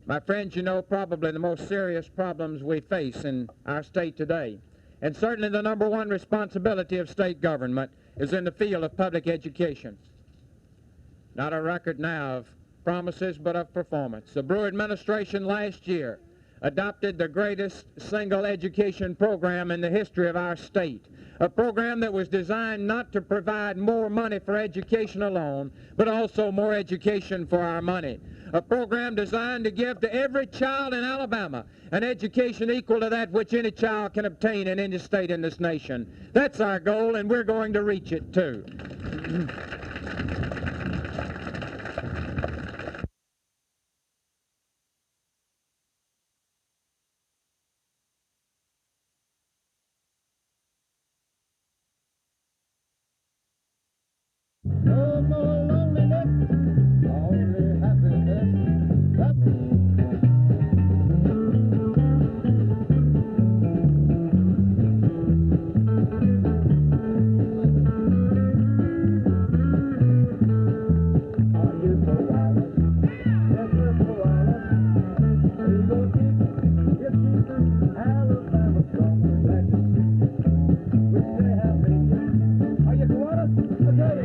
My friends, you know probably the most serious problems we face in our state today, and certainly the number one responsibility of state government is in the field of public education. Not a record now of promises, but of performance. The Brewer administration last year adopted the greatest single education program in the history of our state, a program that was designed not to provide more money for education alone, but also more education for our money. A program designed to give to every child in Alabama an education equal to that which any child can obtain in any state in this nation. That's our goal, and we're going to reach it too. No more loneliness, only happiness. Are you for wireless? Yes, we're for wireless. We go keep your secret Alabama strong and glad to see. We say have made. Are you for wireless? Okay.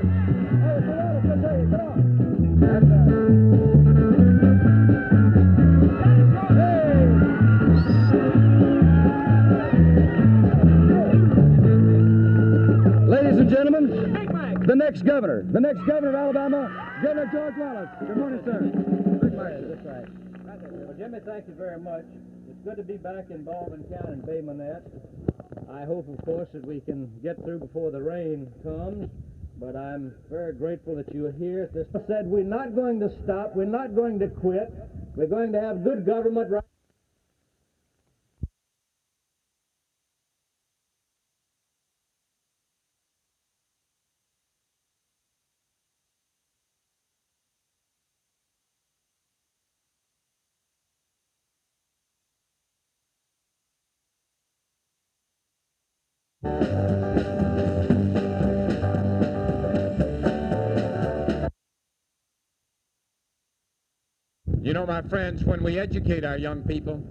Ladies and gentlemen, the next governor of Alabama, Governor George Wallace. Good morning, sir. That's right. Well, Jimmy, thank you very much. It's good to be back in Baldwin County and Bay Minette. I hope, of course, that we can get through before the rain comes. But I'm very grateful that you are here. As I said, we're not going to stop. We're not going to quit. We're going to have good government right. You know, my friends, when we educate our young people,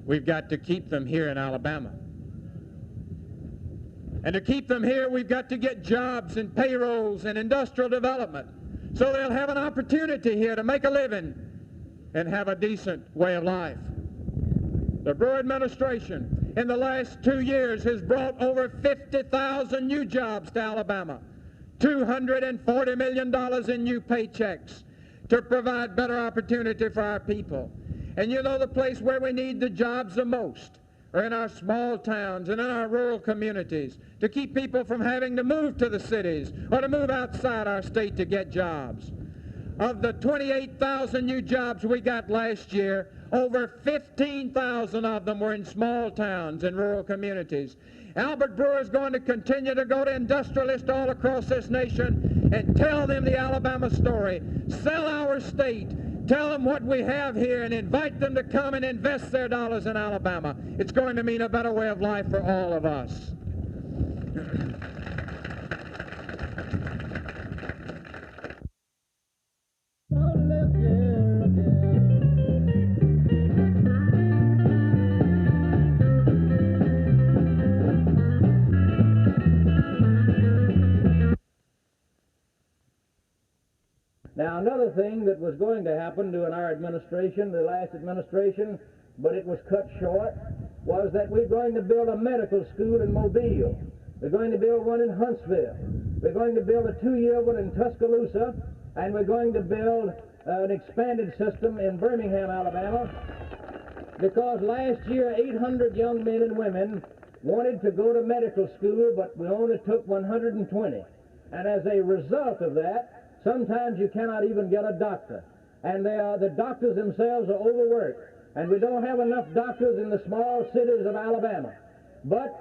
we've got to keep them here in Alabama. And to keep them here, we've got to get jobs and payrolls and industrial development so they'll have an opportunity here to make a living and have a decent way of life. The Brewer administration in the last 2 years has brought over 50,000 new jobs to Alabama, $240 million in new paychecks to provide better opportunity for our people. And you know, the place where we need the jobs the most are in our small towns and in our rural communities, to keep people from having to move to the cities or to move outside our state to get jobs. Of the 28,000 new jobs we got last year, over 15,000 of them were in small towns and rural communities. Albert Brewer is going to continue to go to industrialists all across this nation and tell them the Alabama story. Sell our state. Tell them what we have here and invite them to come and invest their dollars in Alabama. It's going to mean a better way of life for all of us. Now, another thing that was going to happen during our administration, the last administration, but it was cut short, was that we're going to build a medical school in Mobile. We're going to build one in Huntsville. We're going to build a 2-year one in Tuscaloosa, and we're going to build an expanded system in Birmingham, Alabama, because last year 800 young men and women wanted to go to medical school, but we only took 120. And as a result of that, sometimes you cannot even get a doctor. And the doctors themselves are overworked. And we don't have enough doctors in the small cities of Alabama. But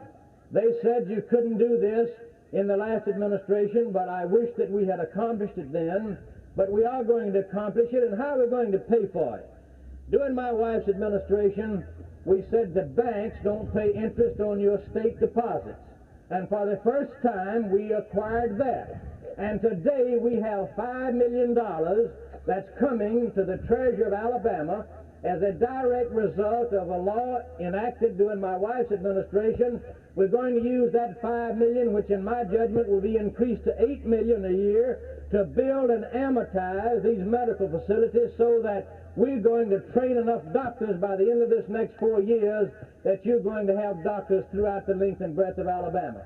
they said you couldn't do this in the last administration, but I wish that we had accomplished it then. But we are going to accomplish it, and how are we going to pay for it? During my wife's administration, we said the banks don't pay interest on your state deposits. And for the first time, we acquired that. And today we have $5 million that's coming to the Treasury of Alabama as a direct result of a law enacted during my wife's administration. We're going to use that $5 million, which in my judgment will be increased to $8 million a year, to build and amortize these medical facilities so that we're going to train enough doctors by the end of this next 4 years that you're going to have doctors throughout the length and breadth of Alabama.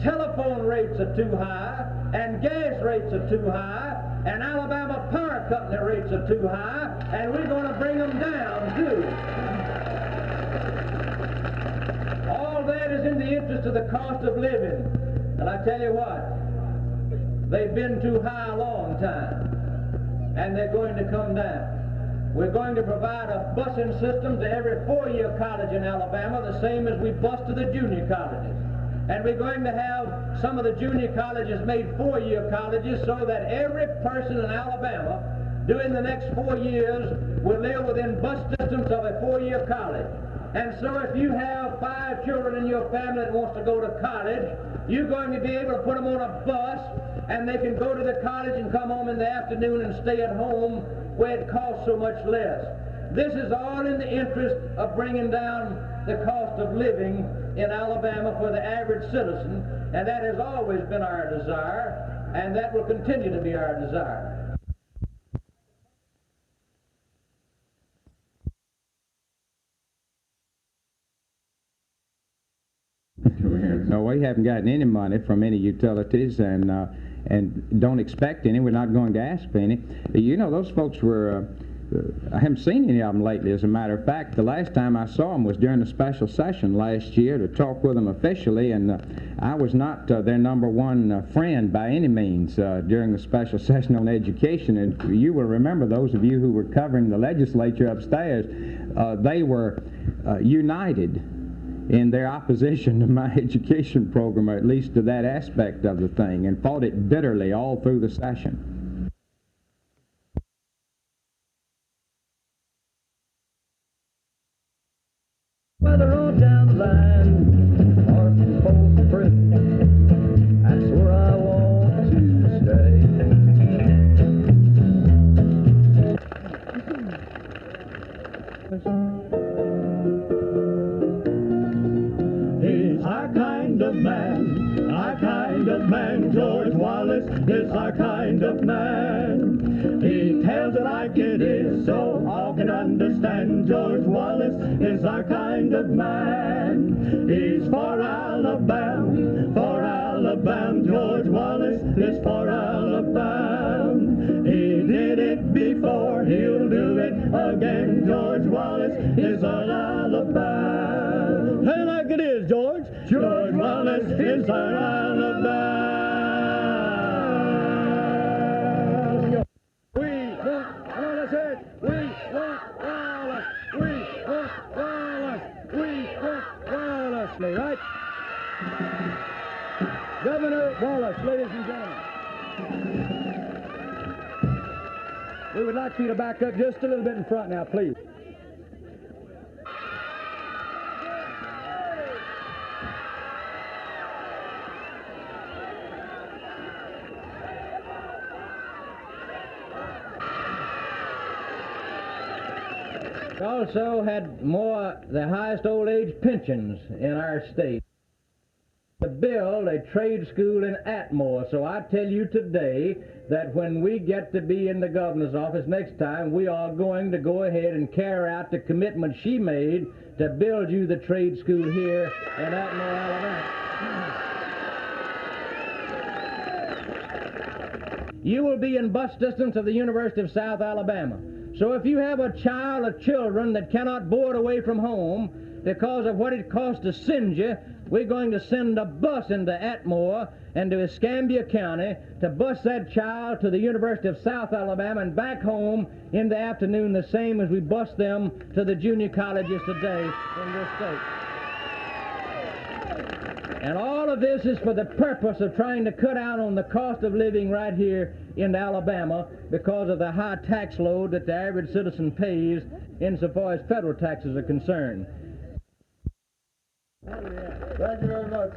Telephone rates are too high, and gas rates are too high, and Alabama Power Company rates are too high, and we're going to bring them down too. All that is in the interest of the cost of living. And I tell you what, they've been too high a long time, and they're going to come down. We're going to provide a busing system to every four-year college in Alabama, the same as we bus to the junior colleges. And we're going to have some of the junior colleges made four-year colleges so that every person in Alabama during the next 4 years will live within bus distance of a four-year college. And so if you have 5 children in your family that wants to go to college, you're going to be able to put them on a bus, and they can go to the college and come home in the afternoon and stay at home where it costs so much less. This is all in the interest of bringing down the cost of living in Alabama for the average citizen, and that has always been our desire, and that will continue to be our desire. No, we haven't gotten any money from any utilities, and don't expect any. We're not going to ask for any. You know, those folks were, I haven't seen any of them lately. As a matter of fact, the last time I saw them was during a special session last year to talk with them officially, and I was not their number one friend by any means during the special session on education. And you will remember, those of you who were covering the legislature upstairs, they were united in their opposition to my education program, or at least to that aspect of the thing, and fought it bitterly all through the session. Further on down the line, far from Folsom Prison, that's where I want to stay. He's our kind of man, our kind of man. George Wallace is our kind of man. He tells it like it is, so all can understand. George Wallace is our kind of man. He's for Alabama, for Alabama. George Wallace is for Alabama. He did it before, he'll do it again. George Wallace is our Alabama. Hey, like it is, George. George Wallace is our Alabama. We want Wallace. We want Wallace. We want Wallace. We want Wallace. Right? Governor Wallace, ladies and gentlemen. We would like you to back up just a little bit in front now, please. We also had the highest old age pensions in our state. To build a trade school in Atmore. So I tell you today that when we get to be in the governor's office next time, we are going to go ahead and carry out the commitment she made to build you the trade school here in Atmore, Alabama. You will be in bus distance of the University of South Alabama. So if you have a child or children that cannot board away from home because of what it costs to send you, we're going to send a bus into Atmore and to Escambia County to bus that child to the University of South Alabama and back home in the afternoon, the same as we bus them to the junior colleges today in this state. And all of this is for the purpose of trying to cut out on the cost of living right here in Alabama because of the high tax load that the average citizen pays insofar as federal taxes are concerned. Thank you very much.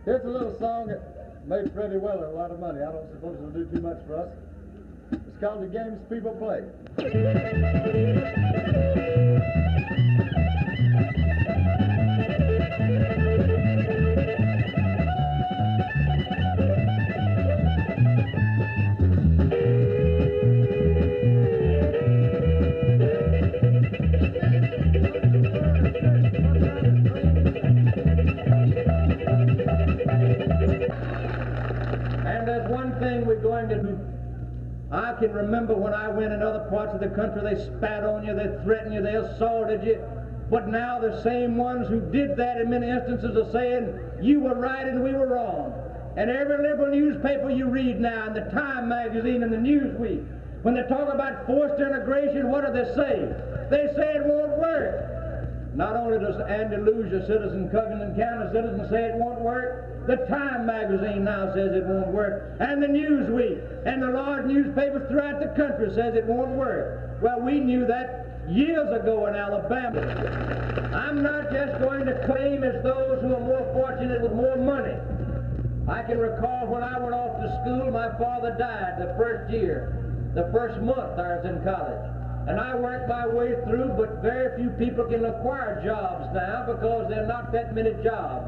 Here's a little song that made Freddie Weller a lot of money. I don't suppose it'll do too much for us. It's called The Games People Play. And there's one thing we're going to do. I can remember when I went in other parts of the country, they spat on you, they threatened you, they assaulted you. But now the same ones who did that in many instances are saying, you were right and we were wrong. And every liberal newspaper you read now, and the Time magazine and the Newsweek, when they talk about forced integration, what do they say? They say it won't work. Not only does Andalusia citizen, Cumberland County citizen say it won't work, the Time magazine now says it won't work, and the Newsweek, and the large newspapers throughout the country says it won't work. Well, we knew that years ago in Alabama. I'm not just going to claim as those who are more fortunate with more money. I can recall when I went off to school, my father died the first year, the first month I was in college. And I worked my way through, but very few people can acquire jobs now because there are not that many jobs.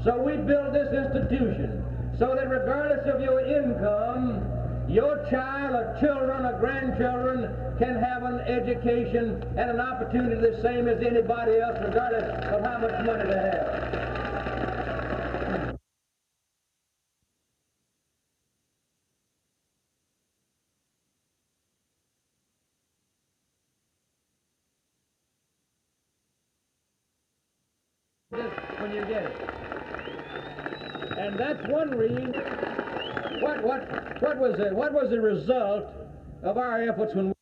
So we built this institution so that regardless of your income, your child or children or grandchildren can have an education and an opportunity the same as anybody else, regardless of how much money they have. When you get it. And that's one reason. What was the result of our efforts when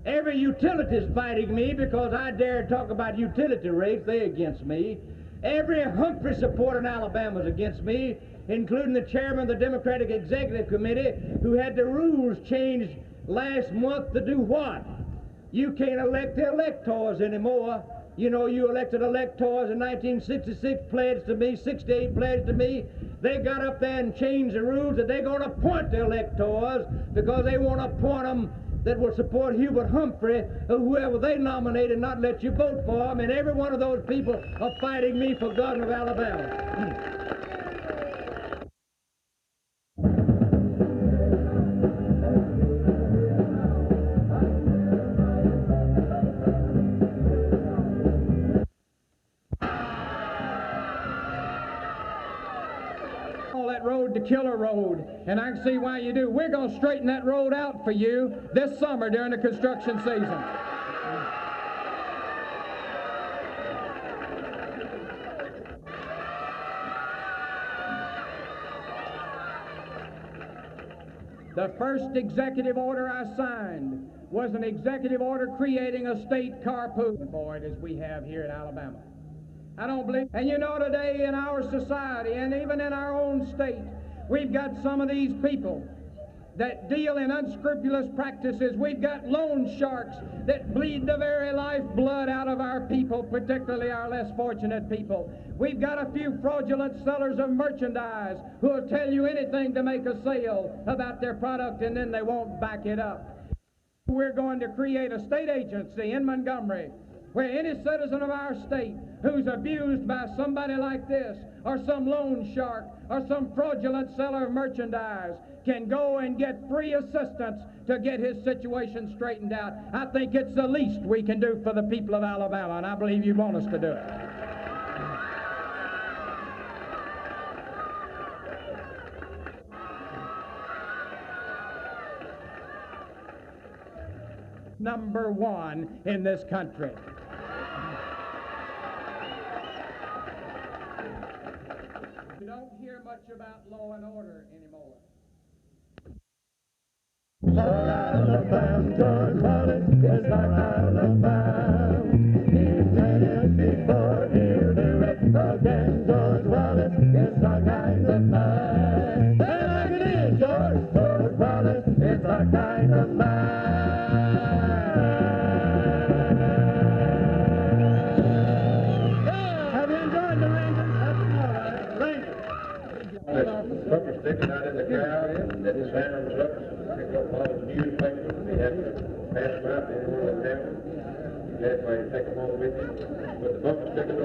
every utility's fighting me because I dare talk about utility rates, they against me. Every Humphrey supporter in Alabama is against me, including the chairman of the Democratic Executive Committee who had the rules changed last month to do what? You can't elect the electors anymore. You know, you elected electors in 1966, pledged to me, 68 pledged to me. They got up there and changed the rules that they're going to appoint the electors because they want to appoint them that will support Hubert Humphrey or whoever they nominate and not let you vote for them. And every one of those people are fighting me for governor of Alabama. That road to Killer Road, and I can see why you do. We're going to straighten that road out for you this summer during the construction season. The first executive order I signed was an executive order creating a state carpool for it as we have here in Alabama. I don't believe, and you know, today in our society and even in our own state, we've got some of these people that deal in unscrupulous practices. We've got loan sharks that bleed the very lifeblood out of our people, particularly our less fortunate people. We've got a few fraudulent sellers of merchandise who will tell you anything to make a sale about their product and then they won't back it up. We're going to create a state agency in Montgomery where any citizen of our state who's abused by somebody like this, or some loan shark, or some fraudulent seller of merchandise, can go and get free assistance to get his situation straightened out. I think it's the least we can do for the people of Alabama, and I believe you want us to do it. Number one in this country. You don't hear much about law and order anymore. Alabama, George Wallace is our Alabama. He's ready before he'll do it again. George Wallace is our kind of man. Say like it is, George Wallace is our kind of man. Have you enjoyed the Rangers? That's all right. Rangers. Bumper sticking out in the crowd, and his hand was up, picked up all the newspapers, and he had to pass them out to anyone that had them. That's why you take them home with you. But the bumper stickers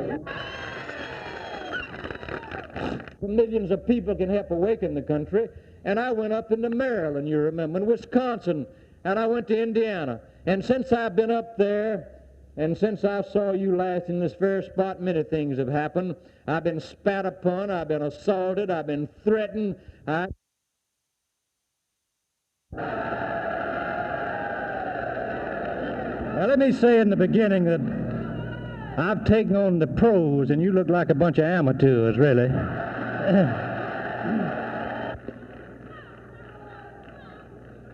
on. Millions of people can help awaken the country. And I went up into Maryland, you remember, and Wisconsin, and I went to Indiana. And since I've been up there, and since I saw you last in this very spot, many things have happened. I've been spat upon, I've been assaulted, I've been threatened. Now, let me say in the beginning that I've taken on the pros, and you look like a bunch of amateurs, really.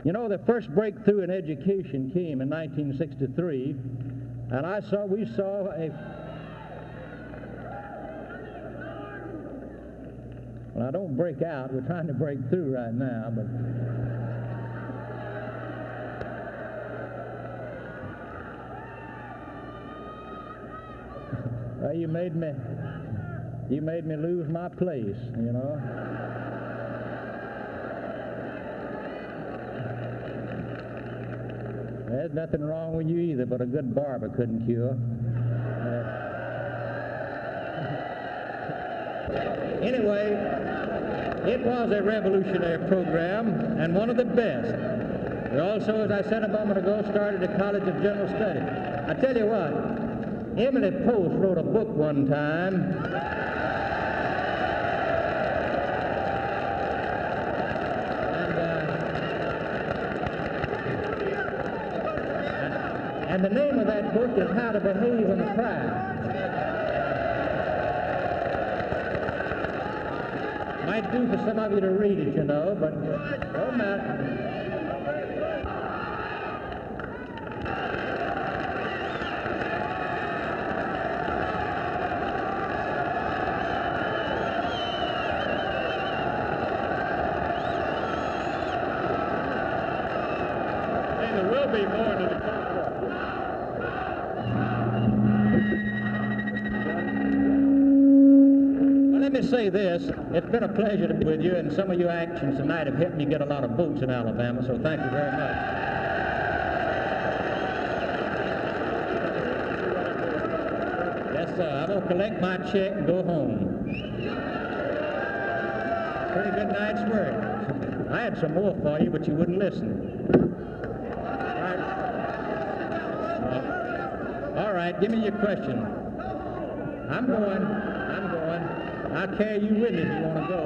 You know, the first breakthrough in education came in 1963, and we saw a... Well, I don't break out. We're trying to break through right now, but... Well, you made me lose my place, you know. There's nothing wrong with you either, but a good barber couldn't cure. Anyway, it was a revolutionary program and one of the best. We also, as I said a moment ago, started a College of General Studies. I tell you what, Emily Post wrote a book one time. And the name of that book is How to Behave in a Crowd. Might do for some of you to read it, you know, but don't matter. And there will be more to the Let me say this, it's been a pleasure to be with you, and some of your actions tonight have helped me get a lot of votes in Alabama, so thank you very much. Yes, sir, I'm going to collect my check and go home. Pretty good night's work. I had some more for you, but you wouldn't listen. All right, give me your question. I'm going. I'll carry you with me if you want to go.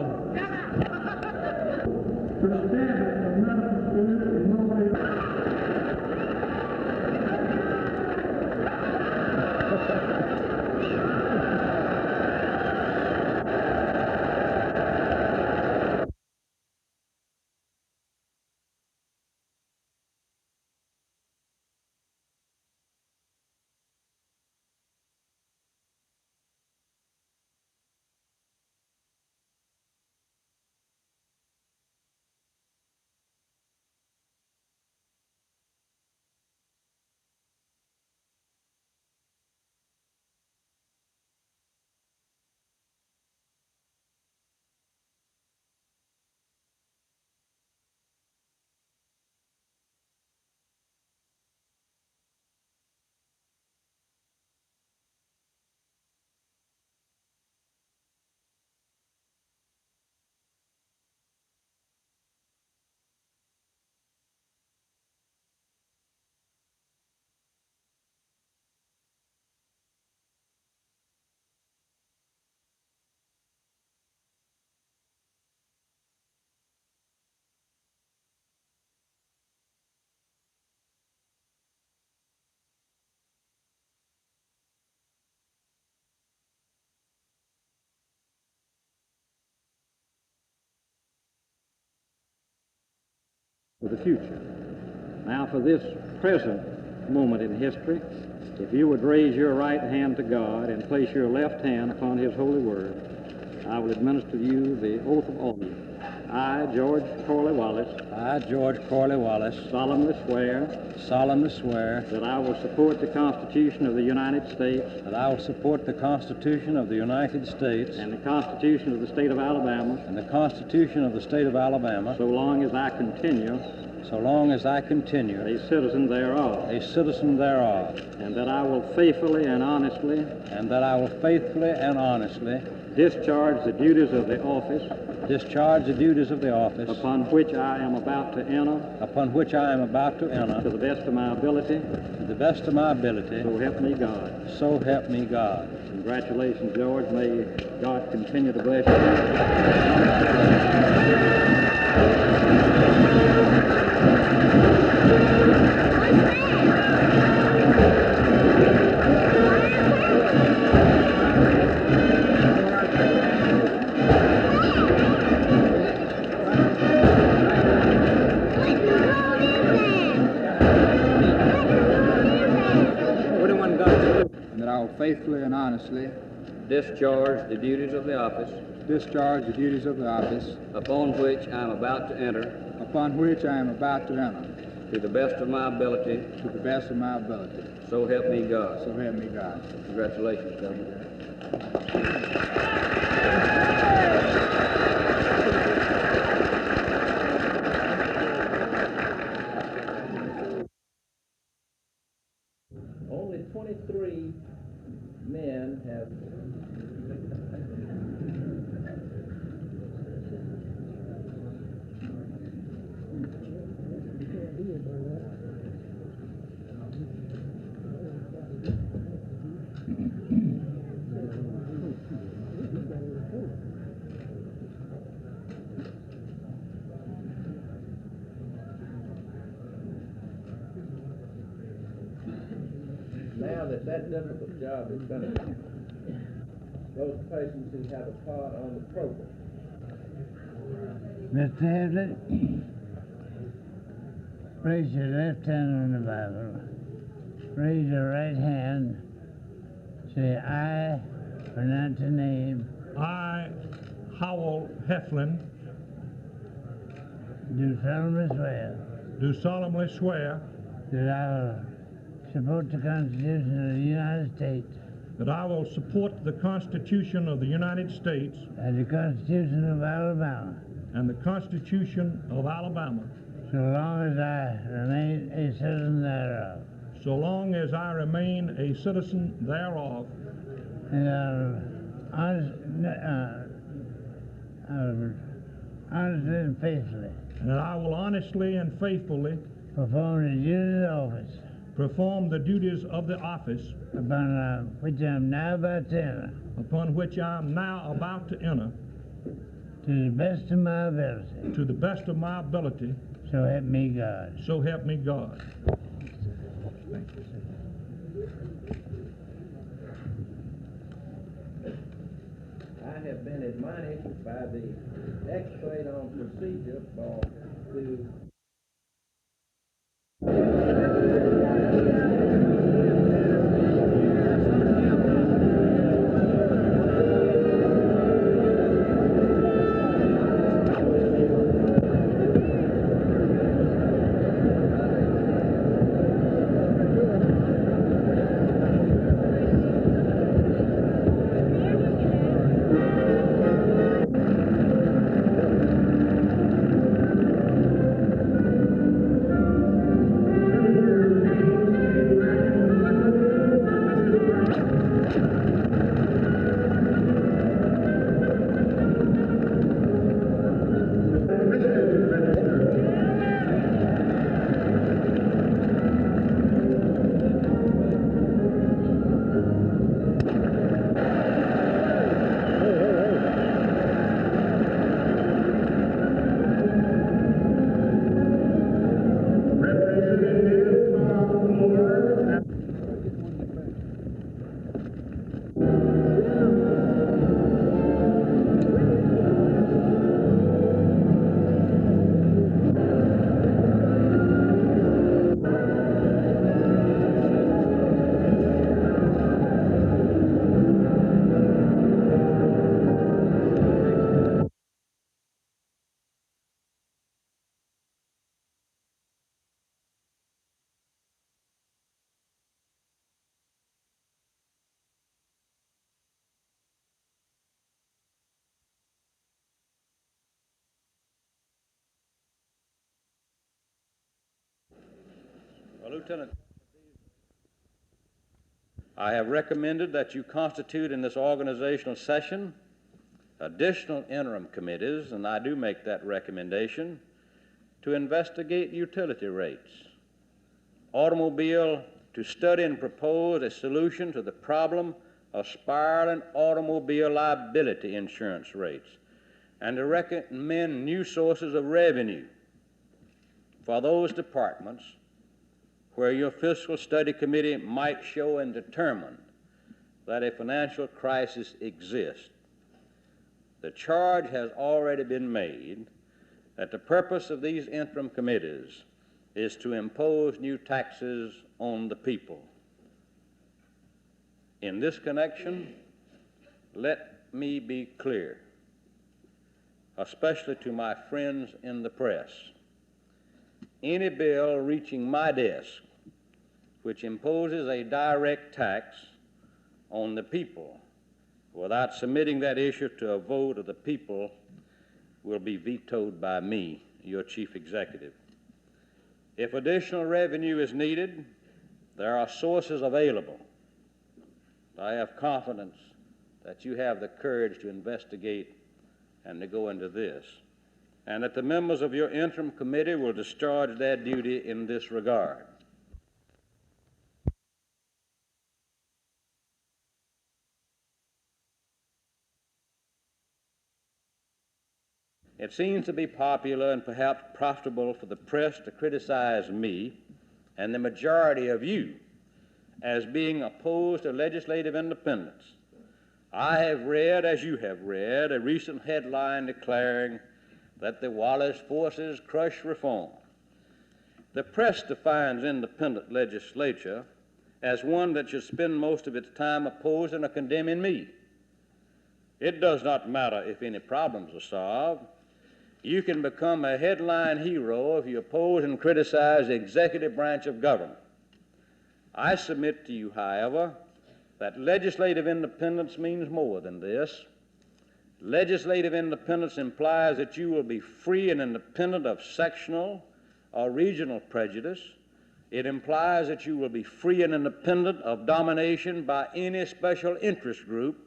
For the future. Now, for this present moment in history, if you would raise your right hand to God and place your left hand upon His holy word, I will administer to you the oath of office. I, George Corley Wallace, I, George Corley Wallace, solemnly swear that I will support the Constitution of the United States I will support the Constitution of the United States and the Constitution of the State of Alabama and the Constitution of the State of Alabama so long as I continue a citizen thereof, and that I will faithfully and honestly discharge the duties of the office upon which I am about to enter to the best of my ability, so help me God. Congratulations, George. May God continue to bless And that I will faithfully and honestly discharge the duties of the office upon which I am about to enter to the best of my ability, so help me God. Congratulations, Governor. Only 23 men have now that difficult job is finished, those persons who have a part on the program. Mr. Hamlet, place your left hand on the Bible. Raise your right hand. Say, I pronounce the name. I, Howell Heflin, Do solemnly swear that I will support the Constitution of the United States that I will support the Constitution of the United States and the Constitution of Alabama, and the Constitution of Alabama, so long as I remain a citizen thereof. so long as I remain a citizen thereof, And honestly and faithfully and that I will honestly and faithfully perform the duties of office perform the duties of the office upon which I am now about to enter, upon which I am now about to enter, to the best of my ability. to the best of my ability, So help me God. so help me God. I have been admonished by the expert on procedure to Well, Lieutenant, I have recommended that you constitute in this organizational session additional interim committees, and I do make that recommendation, to investigate utility rates. Automobile, to study and propose a solution to the problem of spiraling automobile liability insurance rates, and to recommend new sources of revenue for those departments where your fiscal study committee might show and determine that a financial crisis exists. The charge has already been made that the purpose of these interim committees is to impose new taxes on the people. In this connection, let me be clear, especially to my friends in the press. Any bill reaching my desk which imposes a direct tax on the people without submitting that issue to a vote of the people will be vetoed by me, your chief executive. If additional revenue is needed, there are sources available. I have confidence that you have the courage to investigate and to go into this, and that the members of your interim committee will discharge their duty in this regard. It seems to be popular and perhaps profitable for the press to criticize me and the majority of you as being opposed to legislative independence. I have read, as you have read, a recent headline declaring that the Wallace forces crush reform. The press defines independent legislature as one that should spend most of its time opposing or condemning me. It does not matter if any problems are solved. You can become a headline hero if you oppose and criticize the executive branch of government. I submit to you, however, that legislative independence means more than this. Legislative independence implies that you will be free and independent of sectional or regional prejudice. It implies that you will be free and independent of domination by any special interest group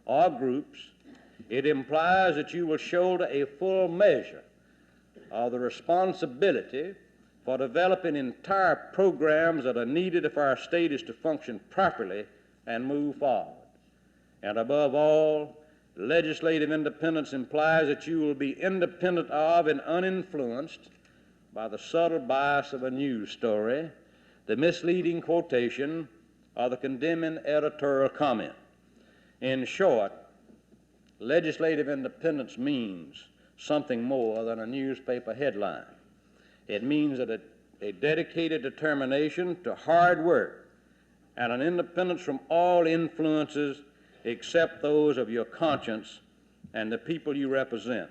or groups. It implies that you will shoulder a full measure of the responsibility for developing entire programs that are needed if our state is to function properly and move forward. And above all, legislative independence implies that you will be independent of and uninfluenced by the subtle bias of a news story, the misleading quotation, or the condemning editorial comment. In short, legislative independence means something more than a newspaper headline. It means that a dedicated determination to hard work and an independence from all influences except those of your conscience and the people you represent.